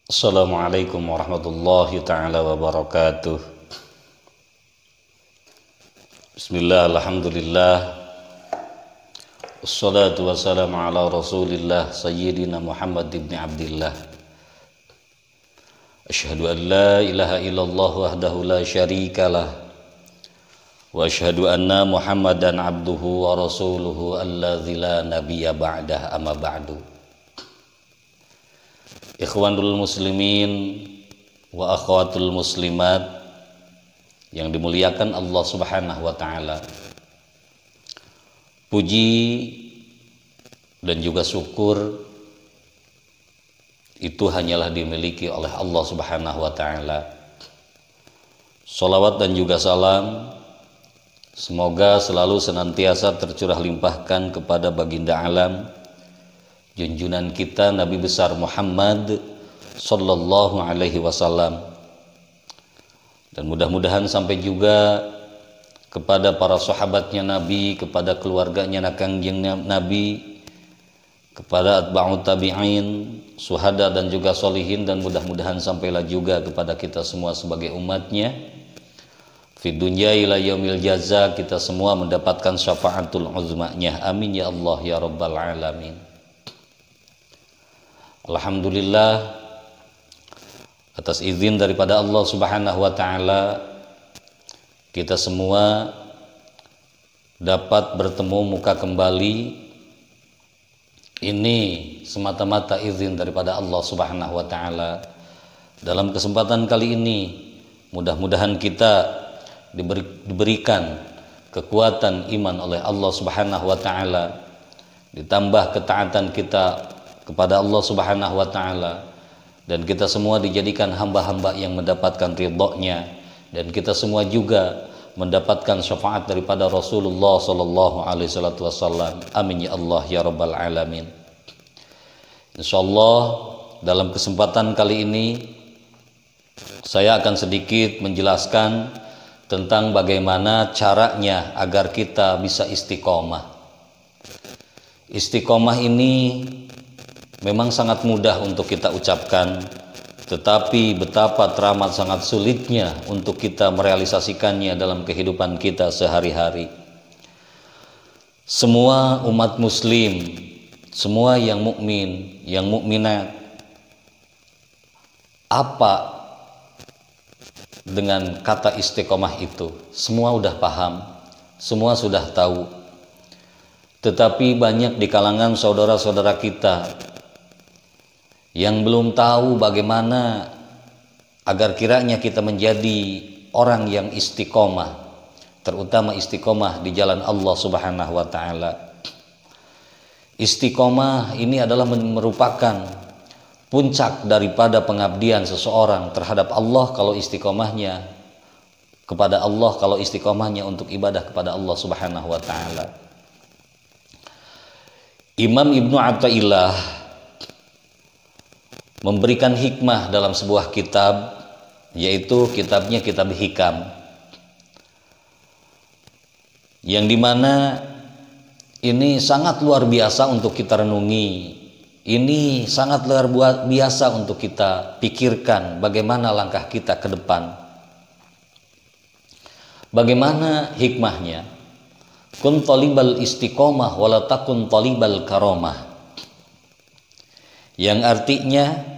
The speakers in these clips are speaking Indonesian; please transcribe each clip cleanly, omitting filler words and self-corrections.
Assalamualaikum warahmatullahi ta'ala wabarakatuh. Bismillah, alhamdulillah, wassalatu wassalamu ala rasulillah Sayyidina Muhammad ibn Abdillah. Asyhadu an la ilaha illallah wahdahu la syarikalah, wa asyhadu anna Muhammadan abduhu wa rasuluhu alladzi la nabiyya ba'dah, amma ba'du. Ikhwanul muslimin wa akhwatul muslimat yang dimuliakan Allah Subhanahu wa taala. Puji dan juga syukur itu hanyalah dimiliki oleh Allah Subhanahu wa taala. Shalawat dan juga salam semoga selalu senantiasa tercurah limpahkan kepada baginda alam, junjungan kita Nabi besar Muhammad sallallahu alaihi wasallam, dan mudah-mudahan sampai juga kepada para sahabatnya Nabi, kepada keluarganya Kangjeng Nabi, kepada atba'ut tabi'in, suhada dan juga solihin, dan mudah-mudahan sampailah juga kepada kita semua sebagai umatnya fid dunya ila yaumil jaza, kita semua mendapatkan syafaatul uzmanya. Amin ya Allah ya rabbal alamin. Alhamdulillah, atas izin daripada Allah Subhanahu wa taala, kita semua dapat bertemu muka kembali. Ini semata-mata izin daripada Allah Subhanahu wa taala. Dalam kesempatan kali ini, mudah-mudahan kita diberikan kekuatan iman oleh Allah Subhanahu wa taala, ditambah ketaatan kita kepada Allah Subhanahu wa taala, dan kita semua dijadikan hamba-hamba yang mendapatkan ridha-Nya, dan kita semua juga mendapatkan syafaat daripada Rasulullah sallallahu alaihi wasallam. Amin ya Allah ya rabbal alamin. Insyaallah dalam kesempatan kali ini saya akan sedikit menjelaskan tentang bagaimana caranya agar kita bisa istiqomah. Istiqomah ini memang sangat mudah untuk kita ucapkan, tetapi betapa teramat sangat sulitnya untuk kita merealisasikannya dalam kehidupan kita sehari-hari. Semua umat muslim, semua yang mukmin, yang mukminat, apa dengan kata istiqomah itu? Semua udah paham, semua sudah tahu. Tetapi banyak di kalangan saudara-saudara kita yang belum tahu bagaimana agar kiranya kita menjadi orang yang istiqomah, terutama istiqomah di jalan Allah Subhanahu wa taala. Istiqomah ini adalah merupakan puncak daripada pengabdian seseorang terhadap Allah kalau istiqomahnya kepada Allah, kalau istiqomahnya untuk ibadah kepada Allah Subhanahu wa taala. Imam Ibnu Athaillah memberikan hikmah dalam sebuah kitab, yaitu kitabnya Kitab Hikam, yang dimana ini sangat luar biasa untuk kita renungi. Ini sangat luar biasa untuk kita pikirkan bagaimana langkah kita ke depan. Bagaimana hikmahnya? Kun talibal istiqomah wala takun talibal karomah, yang artinya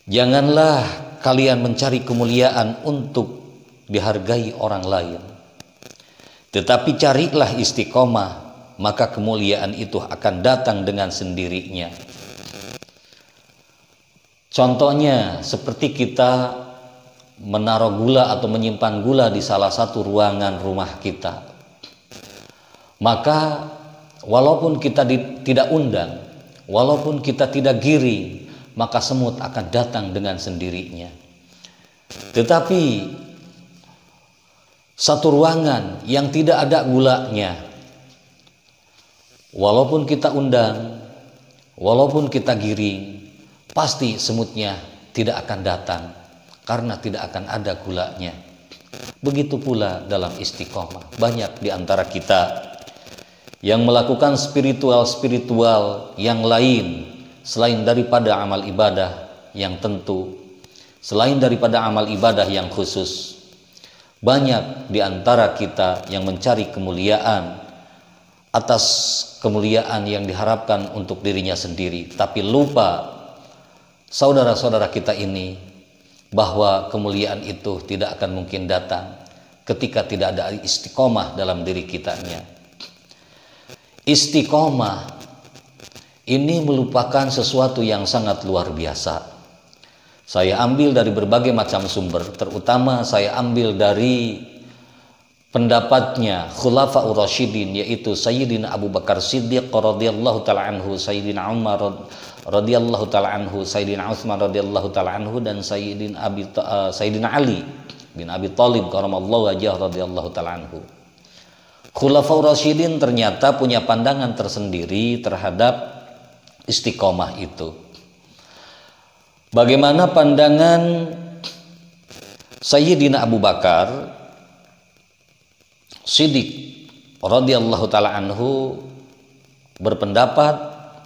janganlah kalian mencari kemuliaan untuk dihargai orang lain, tetapi carilah istiqomah, maka kemuliaan itu akan datang dengan sendirinya. Contohnya seperti kita menaruh gula atau menyimpan gula di salah satu ruangan rumah kita, maka walaupun kita tidak undang, walaupun kita tidak giring, maka semut akan datang dengan sendirinya. Tetapi satu ruangan yang tidak ada gulanya, walaupun kita undang, walaupun kita giring, pasti semutnya tidak akan datang karena tidak akan ada gulanya. Begitu pula dalam istiqomah. Banyak di antara kita yang melakukan spiritual yang lain selain daripada amal ibadah, yang tentu. Selain daripada amal ibadah yang khusus, banyak di antara kita yang mencari kemuliaan atas kemuliaan yang diharapkan untuk dirinya sendiri, tapi lupa saudara-saudara kita ini bahwa kemuliaan itu tidak akan mungkin datang ketika tidak ada istiqomah dalam diri kitanya. Istiqomah ini merupakan sesuatu yang sangat luar biasa. Saya ambil dari berbagai macam sumber, terutama saya ambil dari pendapatnya Khulafaur Rasyidin, yaitu Sayyidina Abu Bakar Siddiq radhiyallahu taala anhu, Sayyidina Umar radhiyallahu taala anhu, Sayyidina Utsman radhiyallahu taala anhu, dan Sayyidina Ali bin Abi Thalib karamallahu wajhah radhiyallahu taala anhu. Khulafaur Rasyidin ternyata punya pandangan tersendiri terhadap istiqomah itu. Bagaimana pandangan Sayyidina Abu Bakar Siddiq radhiyallahu taala anhu berpendapat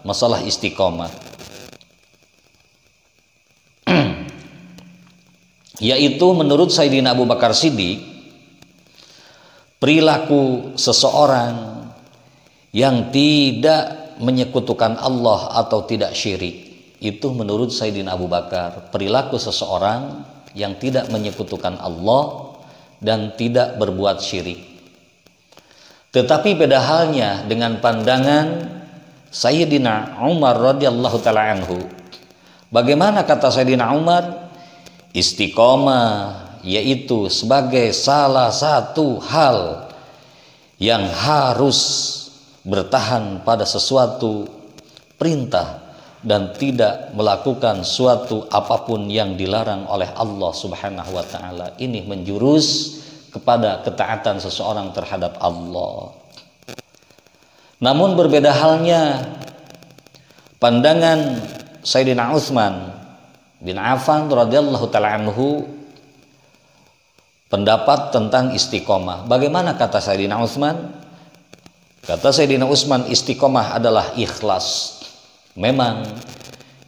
masalah istiqomah, yaitu menurut Sayyidina Abu Bakar Siddiq, perilaku seseorang yang tidak menyekutukan Allah atau tidak syirik, itu menurut Sayyidina Abu Bakar, perilaku seseorang yang tidak menyekutukan Allah dan tidak berbuat syirik. Tetapi beda halnya dengan pandangan Sayyidina Umar radhiyallahu taala anhu. Bagaimana kata Sayyidina Umar? Istiqomah yaitu sebagai salah satu hal yang harus bertahan pada sesuatu perintah dan tidak melakukan suatu apapun yang dilarang oleh Allah Subhanahu wa taala. Ini menjurus kepada ketaatan seseorang terhadap Allah. Namun berbeda halnya pandangan Sayyidina Utsman bin Affan radhiyallahu taala anhu, pendapat tentang istiqomah. Bagaimana kata Sayyidina Utsman? Kata Sayyidina Utsman, istiqomah adalah ikhlas. Memang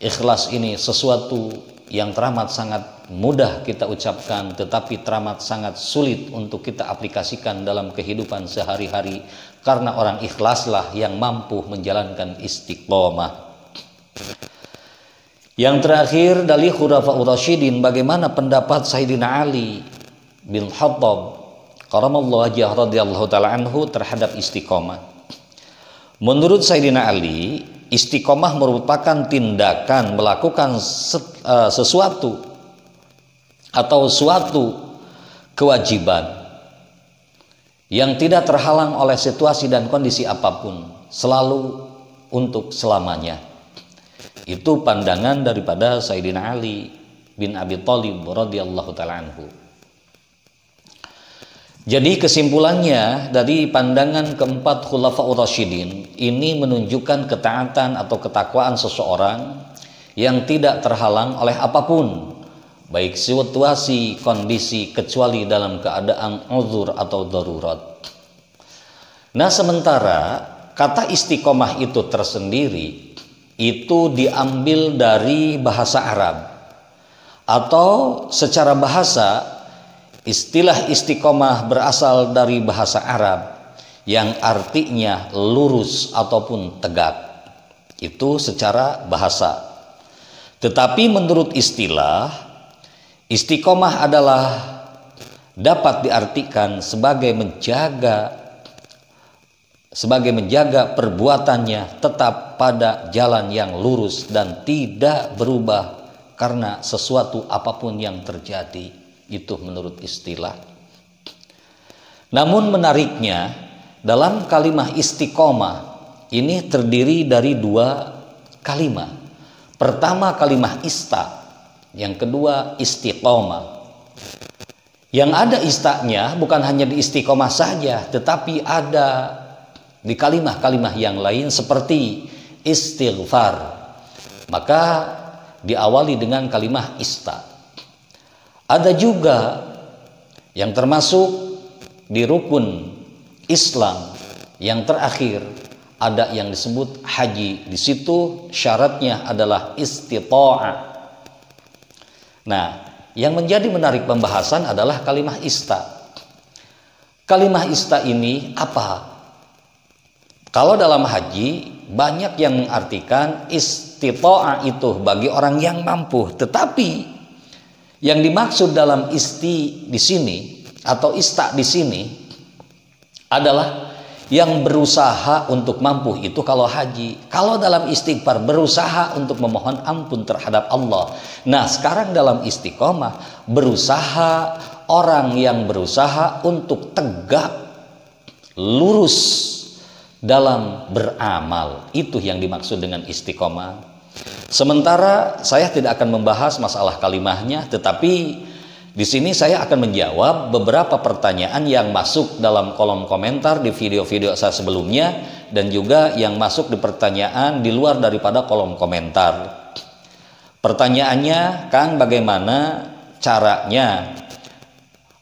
ikhlas ini sesuatu yang teramat sangat mudah kita ucapkan, tetapi teramat sangat sulit untuk kita aplikasikan dalam kehidupan sehari-hari, karena orang ikhlaslah yang mampu menjalankan istiqomah. Yang terakhir dari Khulafaur Rasyidin, bagaimana pendapat Sayyidina Ali bin Khattab karamallahu wajhah radhiyallahu taala anhu terhadap istiqomah. Menurut Sayyidina Ali, istiqomah merupakan tindakan melakukan sesuatu atau suatu kewajiban yang tidak terhalang oleh situasi dan kondisi apapun, selalu untuk selamanya. Itu pandangan daripada Sayyidina Ali bin Abi Thalib radhiyallahu taala anhu. Jadi kesimpulannya dari pandangan keempat Khulafaur Rasyidin ini menunjukkan ketaatan atau ketakwaan seseorang yang tidak terhalang oleh apapun, baik situasi, kondisi, kecuali dalam keadaan uzur atau darurat. Nah, sementara kata istiqomah itu tersendiri itu diambil dari bahasa Arab, atau secara bahasa istilah istiqomah berasal dari bahasa Arab yang artinya lurus ataupun tegak. Itu secara bahasa. Tetapi menurut istilah, istiqomah adalah dapat diartikan sebagai menjaga perbuatannya tetap pada jalan yang lurus dan tidak berubah karena sesuatu apapun yang terjadi. Itu menurut istilah. Namun menariknya, dalam kalimat istiqomah ini terdiri dari dua kalimat. Pertama kalimat ista, yang kedua istiqomah. Yang ada istanya bukan hanya di istiqomah saja, tetapi ada di kalimat-kalimat yang lain seperti istighfar. Maka diawali dengan kalimat ista. Ada juga yang termasuk di rukun Islam yang terakhir, ada yang disebut haji. Di situ syaratnya adalah istita'ah, Nah, yang menjadi menarik pembahasan adalah kalimah ista. Kalimah ista ini apa? Kalau dalam haji banyak yang mengartikan istita'ah itu bagi orang yang mampu, tetapi yang dimaksud dalam isti di sini atau ista di sini adalah yang berusaha untuk mampu itu kalau haji. Kalau dalam istighfar berusaha untuk memohon ampun terhadap Allah. Nah, sekarang dalam istiqomah berusaha, orang yang berusaha untuk tegak lurus dalam beramal. Itu yang dimaksud dengan istiqomah. Sementara saya tidak akan membahas masalah kalimahnya, tetapi di sini saya akan menjawab beberapa pertanyaan yang masuk dalam kolom komentar di video-video saya sebelumnya dan juga yang masuk di pertanyaan di luar daripada kolom komentar. Pertanyaannya, Kang, bagaimana caranya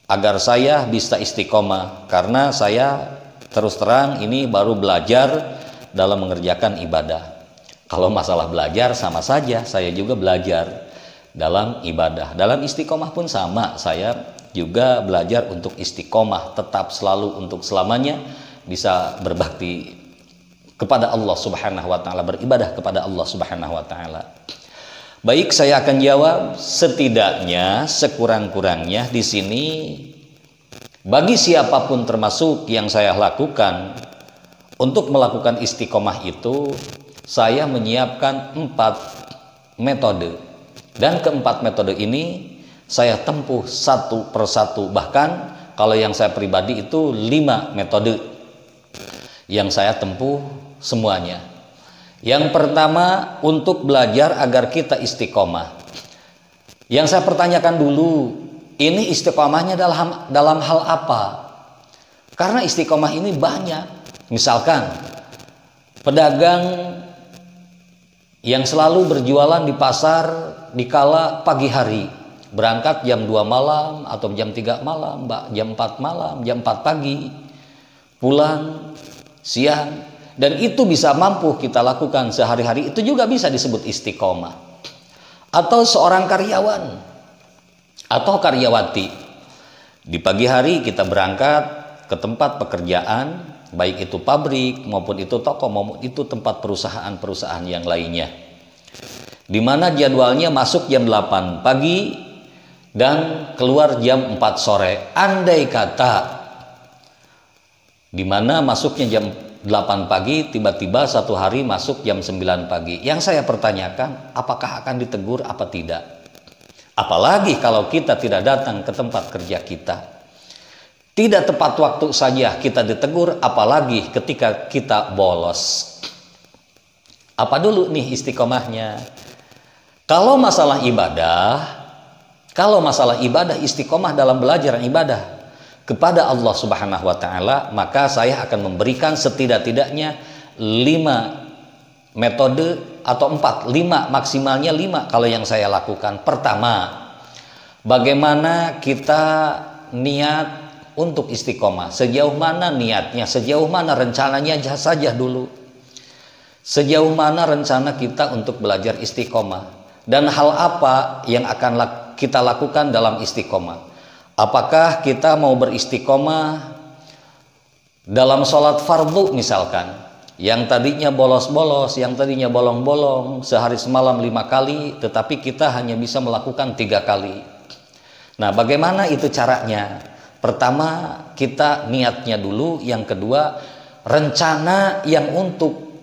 agar saya bisa istiqomah? Karena saya terus terang ini baru belajar dalam mengerjakan ibadah. Kalau masalah belajar sama saja, saya juga belajar dalam ibadah. Dalam istiqomah pun sama, saya juga belajar untuk istiqomah, tetap selalu untuk selamanya bisa berbakti kepada Allah Subhanahu wa taala, beribadah kepada Allah Subhanahu wa taala. Baik, saya akan jawab setidaknya sekurang-kurangnya di sini bagi siapapun termasuk yang saya lakukan untuk melakukan istiqomah itu, saya menyiapkan 4 metode. Dan keempat metode ini saya tempuh satu persatu. Bahkan kalau yang saya pribadi itu 5 metode yang saya tempuh semuanya. Yang pertama, untuk belajar agar kita istiqomah. Yang saya pertanyakan dulu, ini istiqomahnya dalam hal apa? Karena istiqomah ini banyak. Misalkan pedagang yang selalu berjualan di pasar di kala pagi hari, berangkat jam 2 malam atau jam 3 malam, jam 4 malam, jam 4 pagi, pulang siang, dan itu bisa mampu kita lakukan sehari-hari, itu juga bisa disebut istiqomah. Atau seorang karyawan atau karyawati, di pagi hari kita berangkat ke tempat pekerjaan, baik itu pabrik maupun itu toko maupun itu tempat perusahaan-perusahaan yang lainnya, di mana jadwalnya masuk jam 8 pagi dan keluar jam 4 sore. Andai kata di mana masuknya jam 8 pagi, tiba-tiba satu hari masuk jam 9 pagi. Yang saya pertanyakan, apakah akan ditegur apa tidak? Apalagi kalau kita tidak datang ke tempat kerja kita. Tidak tepat waktu saja kita ditegur, apalagi ketika kita bolos. Apa dulu nih istiqomahnya? Kalau masalah ibadah, istiqomah dalam belajar ibadah kepada Allah Subhanahu wa taala, maka saya akan memberikan setidak-tidaknya 5 metode atau 5 maksimalnya 5 kalau yang saya lakukan. Pertama, bagaimana kita niat untuk istiqomah, sejauh mana niatnya, sejauh mana rencananya saja dulu. Sejauh mana rencana kita untuk belajar istiqomah, dan hal apa yang akan kita lakukan dalam istiqomah. Apakah kita mau beristiqomah dalam sholat fardu misalkan, yang tadinya bolos-bolos, yang tadinya bolong-bolong, sehari semalam 5 kali, tetapi kita hanya bisa melakukan 3 kali. Nah, bagaimana itu caranya? Pertama, kita niatnya dulu. Yang kedua, rencana yang untuk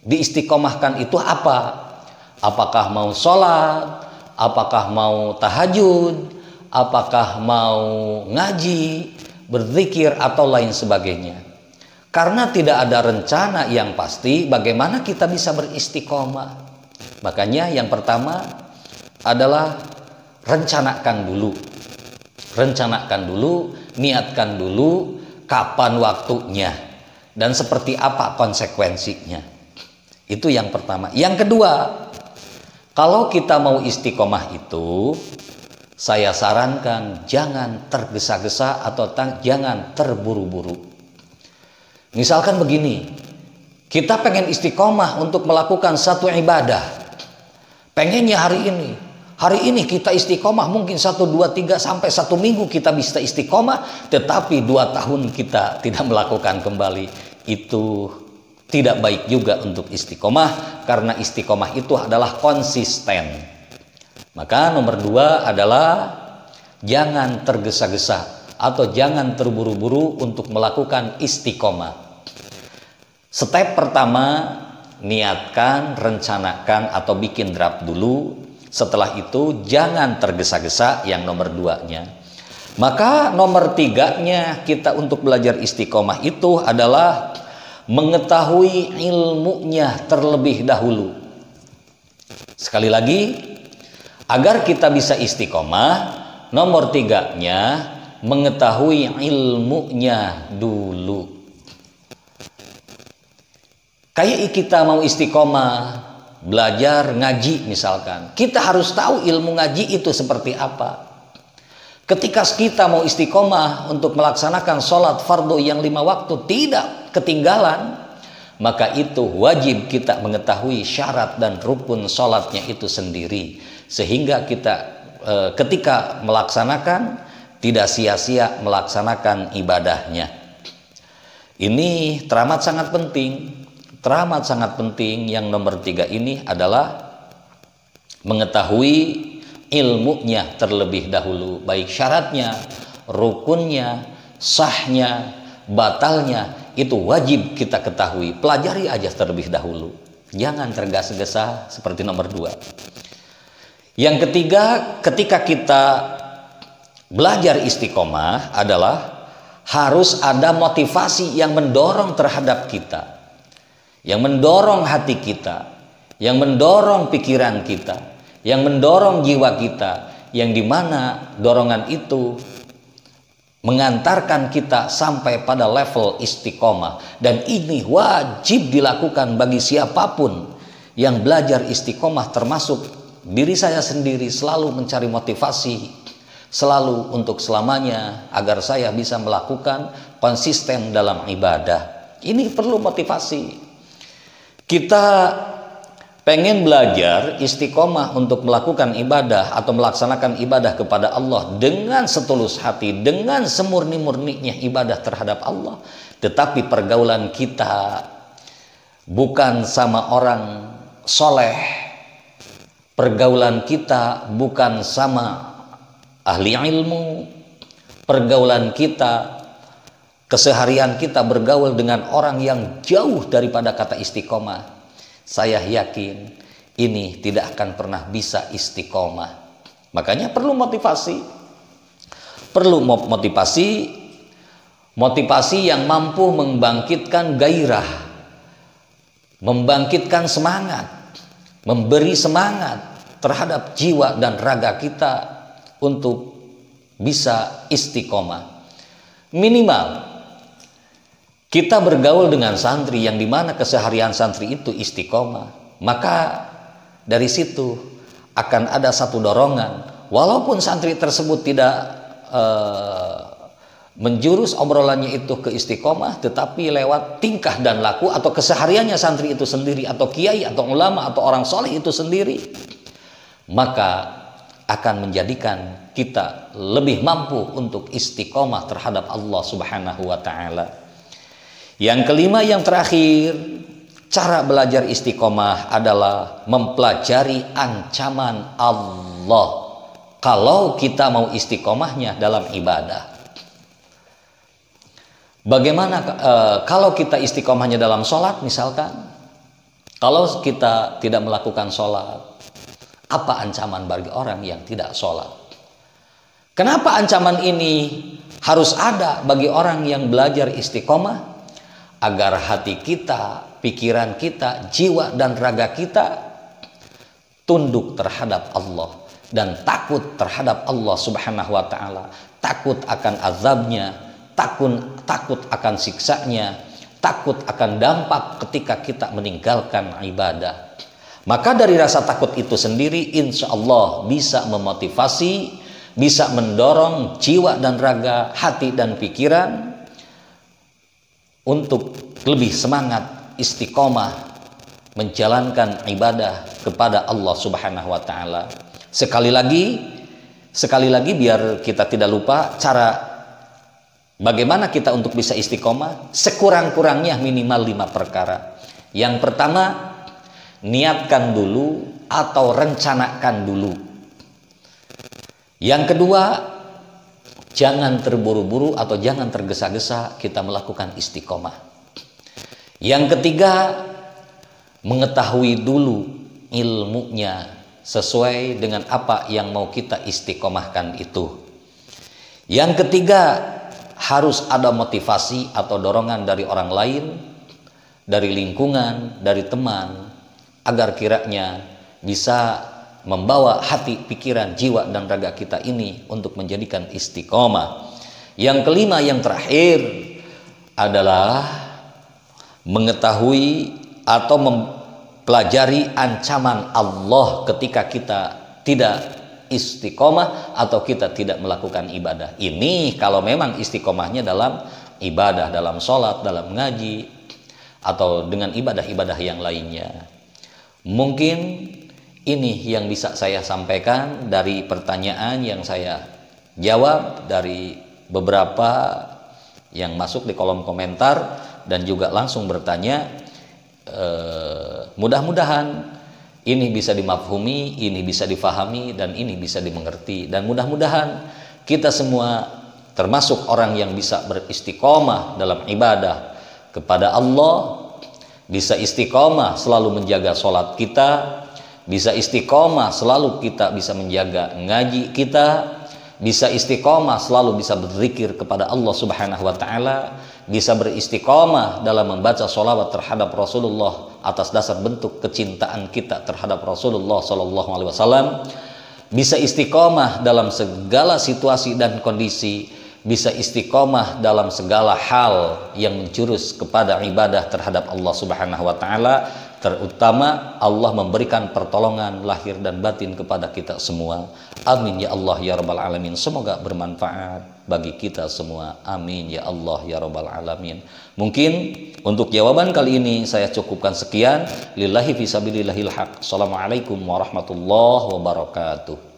diistiqomahkan itu apa? Apakah mau sholat? Apakah mau tahajud? Apakah mau ngaji, berzikir, atau lain sebagainya? Karena tidak ada rencana yang pasti, bagaimana kita bisa beristiqomah? Makanya yang pertama adalah rencanakan dulu. Rencanakan dulu, niatkan dulu kapan waktunya dan seperti apa konsekuensinya. Itu yang pertama. Yang kedua, kalau kita mau istiqomah itu, saya sarankan jangan tergesa-gesa atau jangan terburu-buru. Misalkan begini, kita pengen istiqomah untuk melakukan satu ibadah, pengennya hari ini, Hari ini kita istiqomah, mungkin 1, 2, 3 sampai 1 minggu kita bisa istiqomah, tetapi 2 tahun kita tidak melakukan kembali. Itu tidak baik juga untuk istiqomah, karena istiqomah itu adalah konsisten. Maka nomor 2 adalah jangan tergesa-gesa atau jangan terburu-buru untuk melakukan istiqomah. Step pertama, niatkan, rencanakan atau bikin draft dulu. Setelah itu jangan tergesa-gesa, yang nomor 2-nya. Maka nomor 3-nya kita untuk belajar istiqomah itu adalah mengetahui ilmunya terlebih dahulu. Sekali lagi, agar kita bisa istiqomah, nomor 3-nya mengetahui ilmunya dulu. Kayak kita mau istiqomah, belajar ngaji misalkan, kita harus tahu ilmu ngaji itu seperti apa. Ketika kita mau istiqomah untuk melaksanakan sholat fardu yang 5 waktu tidak ketinggalan, maka itu wajib kita mengetahui syarat dan rukun sholatnya itu sendiri, sehingga kita ketika melaksanakan tidak sia-sia melaksanakan ibadahnya. Ini teramat sangat penting. Teramat sangat penting. Yang nomor 3 ini adalah mengetahui ilmunya terlebih dahulu, baik syaratnya, rukunnya, sahnya, batalnya, itu wajib kita ketahui. Pelajari aja terlebih dahulu, jangan tergesa-gesa seperti nomor 2. Yang ketiga, ketika kita belajar istiqomah adalah harus ada motivasi yang mendorong terhadap kita, yang mendorong hati kita, yang mendorong pikiran kita, yang mendorong jiwa kita, yang dimana dorongan itu mengantarkan kita sampai pada level istiqomah. Dan ini wajib dilakukan bagi siapapun yang belajar istiqomah, termasuk diri saya sendiri. Selalu mencari motivasi, selalu untuk selamanya, agar saya bisa melakukan konsisten dalam ibadah. Ini perlu motivasi. Kita pengen belajar istiqomah untuk melakukan ibadah atau melaksanakan ibadah kepada Allah dengan setulus hati, dengan semurni-murninya ibadah terhadap Allah, tetapi pergaulan kita bukan sama orang soleh, pergaulan kita bukan sama ahli ilmu, pergaulan kita, keseharian kita bergaul dengan orang yang jauh daripada kata istiqomah. Saya yakin ini tidak akan pernah bisa istiqomah. Makanya perlu motivasi. Perlu motivasi yang mampu membangkitkan gairah, membangkitkan semangat, memberi semangat terhadap jiwa dan raga kita untuk bisa istiqomah. Minimal kita bergaul dengan santri yang dimana keseharian santri itu istiqomah, maka dari situ akan ada satu dorongan. Walaupun santri tersebut tidak menjurus obrolannya itu ke istiqomah, tetapi lewat tingkah dan laku atau kesehariannya santri itu sendiri, atau kiai atau ulama atau orang soleh itu sendiri, maka akan menjadikan kita lebih mampu untuk istiqomah terhadap Allah Subhanahu wa Ta'ala. Yang kelima, yang terakhir, cara belajar istiqomah adalah mempelajari ancaman Allah kalau kita mau istiqomahnya dalam ibadah. Bagaimana kalau kita istiqomahnya dalam sholat misalkan? Kalau kita tidak melakukan sholat, apa ancaman bagi orang yang tidak sholat? Kenapa ancaman ini harus ada bagi orang yang belajar istiqomah? Agar hati kita, pikiran kita, jiwa dan raga kita tunduk terhadap Allah dan takut terhadap Allah Subhanahu wa Ta'ala, takut akan azabnya, takut akan siksanya, takut akan dampak ketika kita meninggalkan ibadah. Maka dari rasa takut itu sendiri, insya Allah bisa memotivasi, bisa mendorong jiwa dan raga, hati dan pikiran untuk lebih semangat istiqomah menjalankan ibadah kepada Allah Subhanahu wa Ta'ala. Sekali lagi biar kita tidak lupa cara bagaimana kita untuk bisa istiqomah. Sekurang-kurangnya minimal 5 perkara. Yang pertama, niatkan dulu atau rencanakan dulu. Yang kedua, jangan terburu-buru atau jangan tergesa-gesa kita melakukan istiqomah. Yang ketiga, mengetahui dulu ilmunya sesuai dengan apa yang mau kita istiqomahkan itu. Yang ketiga, harus ada motivasi atau dorongan dari orang lain, dari lingkungan, dari teman, agar kiranya bisa membawa hati, pikiran, jiwa, dan raga kita ini untuk menjadikan istiqomah. Yang kelima, yang terakhir adalah mengetahui atau pelajari ancaman Allah ketika kita tidak istiqomah atau kita tidak melakukan ibadah. Ini kalau memang istiqomahnya dalam ibadah, dalam sholat, dalam ngaji, atau dengan ibadah-ibadah yang lainnya. Mungkin ini yang bisa saya sampaikan dari pertanyaan yang saya jawab dari beberapa yang masuk di kolom komentar dan juga langsung bertanya. Mudah-mudahan ini bisa dimafhumi, ini bisa difahami, dan ini bisa dimengerti. Dan mudah-mudahan kita semua termasuk orang yang bisa beristiqomah dalam ibadah kepada Allah, bisa istiqomah selalu menjaga sholat kita, bisa istiqomah selalu kita bisa menjaga ngaji kita, bisa istiqomah selalu bisa berzikir kepada Allah Subhanahu wa Ta'ala, bisa beristiqomah dalam membaca sholawat terhadap Rasulullah atas dasar bentuk kecintaan kita terhadap Rasulullah Sallallahu Alaihi Wasallam, bisa istiqomah dalam segala situasi dan kondisi, bisa istiqomah dalam segala hal yang menjurus kepada ibadah terhadap Allah Subhanahu wa Ta'ala, terutama Allah memberikan pertolongan lahir dan batin kepada kita semua. Amin ya Allah ya Rabbal Alamin. Semoga bermanfaat bagi kita semua. Amin ya Allah ya Rabbal Alamin. Mungkin untuk jawaban kali ini saya cukupkan sekian. Lillahi fisabilillahil haq. Assalamualaikum warahmatullahi wabarakatuh.